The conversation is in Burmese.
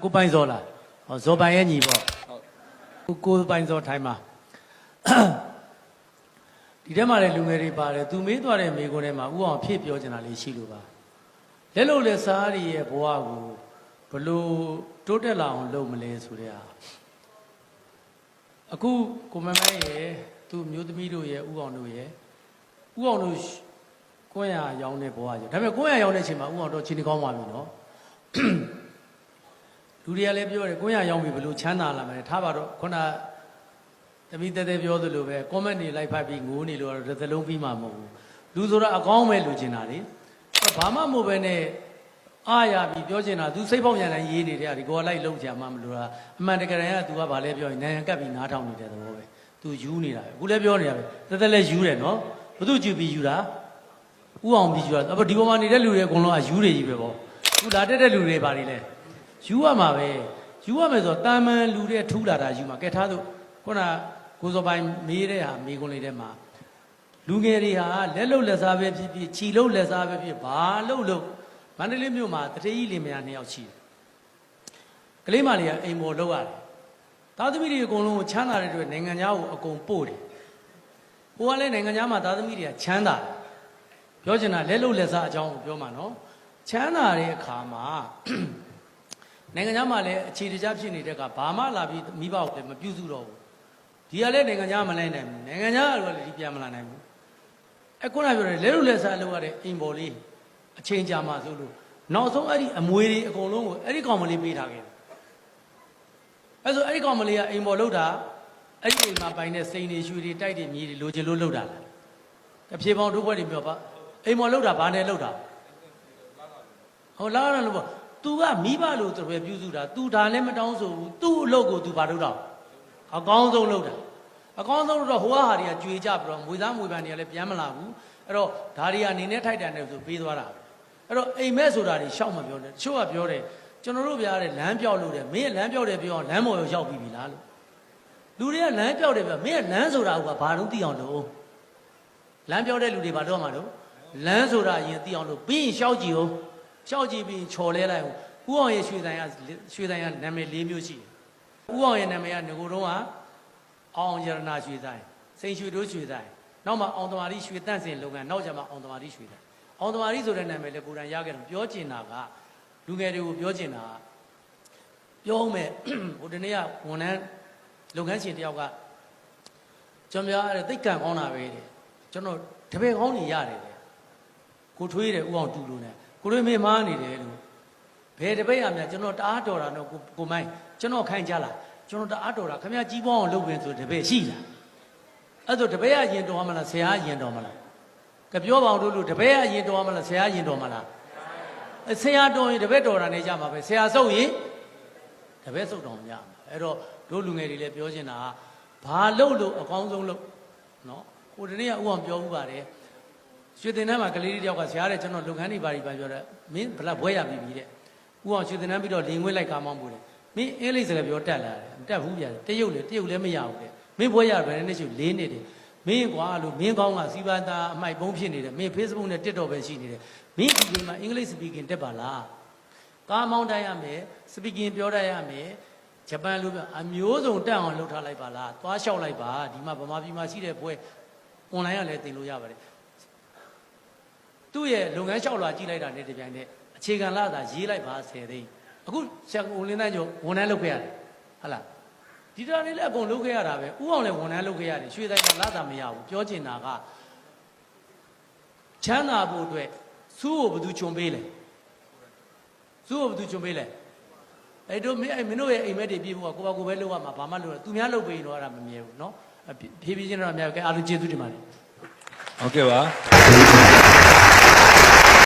ကိုပိုင်စောလားဇော်ပိုင်ရဲ့ညီပေါ့ကိုပိုင်စောထိုင်းမှာဒီထဲမှာလည်းလူငယ်တွေပါတယ်သူမေးသွားတဲ့မိကုန်းထဲမှာဥအောင်ဖြည့်ပြောချင်တာလေးရှိလို့ပါလက်လို့လက်စားရရဲ့ဘဝကိုဘလို့တိုးတက်လာအောင်လုပ်မလဲဆိုတဲ့အခုကိုမမဲရဲ့သူမျိုးသမီးတို့ရဲ့ဥအောင်တို့ရဲ့ဥအောင်တို့ကိုရရောင်းတဲ့ဘဝကြောင့်ဒါပေမဲ့ကိုရရောင်းတဲ့အချိန်မှာဥအောင်တော့ချင်းနေကောင်းပါပြီနော်လူတွေကလည်းပြောတယ်ကိုရရောင်းပြီဘလို့ချမ်းသာလာမယ်ထားပါတော့ခုနသမီးတဲပြောသလိုပဲ comment တွေလိုက်ဖတ်ပြီးငိုးနေလို့တော့သလုံးပြီးမှမဟုတ်ဘူးလူဆိုတာအကောင်းပဲလူကျင်တာလေဘာမှမဟုတ်ပဲနဲ့အားရပြီးပြောချင်တာသူစိတ်ပေါက်ပြန်တိုင်းရေးနေတဲ့ဒီကိုကလိုက်လုံးချင်မှမလို့လားအမှန်တကယ်တမ်းက तू ကဘာလဲပြောရင်နိုင်ငံကပ်ပြီးနားထောင်နေတဲ့သဘောပဲ तू ယူနေတာပဲအခုလည်းပြောနေတာပဲတဲလည်းယူတယ်နော်ဘသူကြည့်ပြီးယူတာဥအောင်ပြီးယူတာဒီပေါ်မှာနေတဲ့လူတွေအကုန်လုံးကယူတွေကြီးပဲပေါ့သူလာတက်တဲ့လူတွေဘာတွေလဲယူရမှာပဲယူရမယ်ဆိုတော့တာမန်လူတွေထူးလာတာယူမှာကဲထားသူခုနကိုစောပိုင်မေးတဲ့ဟာမေးခွန်းလေးထဲမှာလူငယ်တွေဟာလက်လုံလက်စားပဲဖြစ်ဖြစ်ခြီလုံလက်စားပဲဖြစ်ဘာလို့မန္တလေးမြို့မှာတထေးကြီးလင်မယား2ယောက်ရှိတယ်ကလေးမလေးကအိမ်ပေါ်လောက်ရတယ်သားသမီးတွေအကုန်လုံးကိုချမ်းသာတဲ့အတွက်နိုင်ငံသားကိုအကုန်ပို့တယ်ဟိုကလည်းနိုင်ငံသားမှာသားသမီးတွေကချမ်းသာတယ်ပြောချင်တာလက်လုံလက်စားအကြောင်းကိုပြောမှာနော်ချမ်းသာတဲ့အခါမှာနိုင်ငံသားမှာလည်းအခြေတကျဖြစ်နေတဲ့ကဘာမှလာပြီးမိဘကိုလည်းမပြုစုတော့ဘူးဒီကလည်းနိုင်ငံသားမလိုက်နိုင်ဘူးနိုင်ငံသားကလည်းဒီပြန်မလာနိုင်ဘူးခုနပြောတယ်လက်လုံလက်စားလုပ်ရတဲ့အိမ်ပေါ်လေးအချိန်ကြာမှဆိုလို့နောက်ဆုံးအဲ့ဒီအမွေတွေအကုန်လုံးကိုအဲ့ဒီကောင်မလေးပေးထားခဲ့တယ်အဲ့ဆိုအဲ့ဒီကောင်မလေးကအိမ်ပေါ်လှုပ်တာအဲ့ဒီအိမ်မှာပိုင်တဲ့စိန်တွေရွှေတွေတိုက်တွေမြေတွေလိုချင်လို့လှုပ်တာလားအဖြေပေါင်းတို့ဘွက်တွေပြောပါအိမ်ပေါ်လှုပ်တာဘာနဲ့လှုပ်တာဟောလာရလို့ပေါ့ तू ကမိဘလို့တပည့်ပြုစုတာ तू ဒါလည်းမတောင်းဆိုဘူး तू အလုပ်ကို तू ဘာလုပ်တော့အကောင်းဆုံးလှုပ်တာအကောင်းဆုံးလို့တော့ဟိုဟာတွေကကြွေကြပြီးတော့မွေသားမွေပန်တွေကလည်းပြန်မလာဘူးအဲ့တော့ဒါတွေကနေနဲ့ထိုက်တန်တယ်ဆိုပေးသွားတာအဲ့တော့အိမ်မက်ဆိုတာတွေရှောက်မပြောနဲ့တချို့ကပြောတယ်ကျွန်တော်တို့ဗျာတဲ့လမ်းပြောက်လို့တယ်မင်းလမ်းပြောက်တယ်ပြောအောင်လမ်းပေါ်ရောက်ပြီလားလို့လူတွေကလမ်းပြောက်တယ်ပြောမင်းလမ်းဆိုတာကဘာလို့သိအောင်လို့လမ်းပြောက်တဲ့လူတွေဘာတော့မှတော့လမ်းဆိုတာအရင်သိအောင်လို့ပြီးရင်ရှောက်ကြည့်အောင်ရှောက်ကြည့်ပြီးချော်လဲလိုက်အောင်ဦးအောင်ရဲ့ရွှေဆိုင်ကနာမည်၄မျိုးရှိတယ်ဦးအောင်ရဲ့နာမည်ကငကိုတုံးကအောင်ရဏရွှေဆိုင်စိန်ရွှေတို့ရွှေဆိုင်နောက်မှအောင်တမာရီရွှေတန့်စင်လုပ်ငန်းနောက်ကျမှအောင်တမာရီရွှေဆိုင်အောင်တမာရီဆိုတဲ့နာမည်လည်းကိုယ်တိုင်ရခဲ့တယ်ပြောချင်တာကလူငယ်တွေကိုပြောချင်တာပြောမယ်ဟိုတနေ့ကဝန်ထမ်းလုပ်ငန်းရှင်တယောက်ကကျွန်တော်ပြောတယ်သိက္ကံကောင်းတာပဲတဲ့ကျွန်တော်တပည့်ကောင်းနေရတယ်တဲ့ကိုထွေးတယ်ဥအောင်တူလို့ ਨੇ ကိုရွေးမေးမားနေတယ်လို့ဘယ်တပည့်ရမြကျွန်တော်တအားတော်တာတော့ကိုမိုင်းကျွန်တော်ခိုင်းကြလားကျွန်တော်တအားတော်တာခင်ဗျာကြီးပွားအောင်လုပ်ပင်ဆိုတပည့်ရှိလားအဲ့ဆိုတပည့်ရရင်တော်မလားဆရာရင်တော်မလားကပြောပါအောင်တို့တပည့်ရရင်တော်မလားဆရာရင်တော်မလားဆရာတော်ရင်တပည့်တော်တာနေကြမှာပဲဆရာဆုပ်ရင်တပည့်ဆုပ်တော်မရမှာအဲ့တော့တို့လူငယ်တွေလည်းပြောချင်တာဘာလုပ်လို့အကောင်းဆုံးလုပ်နော်ဟိုတနေ့ကဥအောင်ပြောဥပါတယ်ရွှေတင်တန်းမှာကလေးလေးတယောက်ကဆရာတဲ့ကျွန်တော်လုပ်ငန်းတွေပါပြောတယ်မင်းဘလောက်ဘွဲရပြီတဲ့ဥအောင်ရွှေတင်တန်းပြီးတော့လင်ငွေလိုက်ကားမောင်းပို့တယ်မင်းအင်္ဂလိပ်စကားပြောတတ်လာတယ်မတတ်ဘူးပြန်တရုတ်လည်းမရဘူးတဲ့မင်းဘွဲရပဲနဲ့ရှိ4နှစ်တယ်မင်းကွာလို့မင်းကောင်းကစီပန်းသားအမိုက်ပုံးဖြစ်နေတယ်မင်း Facebook နဲ့ TikTok ပဲရှိနေတယ်မင်းဒီချိန်မှာအင်္ဂလိပ် speaking တက်ပါလားကားမောင်းတတ်ရမယ် speaking ပြောတတ်ရမယ်ဂျပန်လိုပြောအမျိုးစုံတက်အောင်လုပ်ထားလိုက်ပါလားသွားလျှောက်လိုက်ပါဒီမှာဗမာပြည်မှာရှိတဲ့ဘွဲ online ကလည်းသင်လို့ရပါတယ်သူ့ရဲ့လုပ်ငန်းလျှောက်လာကြည့်လိုက်တာနဲ့တပြိုင်တည်းအခြေခံလာတာရေးလိုက်ပါ10သိန်းအခုဆရာကိုလင်းတန်းကျော်ဝန်ထမ်းလုပ်ခဲ့ရတယ်ဟုတ်လားဒီတာလေးလည်းအကုန်လုပ်ခဲ့ရတာပဲဥအောင်လည်းဝန်ထမ်းလုပ်ခဲ့ရတယ်ရွှေတိုင်းကလာတာမရဘူးပြောချင်တာကချမ်းသာဖို့အတွက်စုကိုဘယ်သူခြုံပေးလဲစုကိုဘယ်သူခြုံပေးလဲအဲ့တို့မင်းတို့ရဲ့အိမ်မက်တွေပြေဖို့ကကိုပဲလုပ်ရမှာဘာမှလုပ်ရသူများလုပ်ပေးရင်တော့အဲ့ဒါမမြဲဘူးเนาะဖြည်းဖြည်းချင်းတော့အများကြီးအားလုံးကျေးဇူးတင်ပါတယ်ဟုတ်ကဲ့ပါ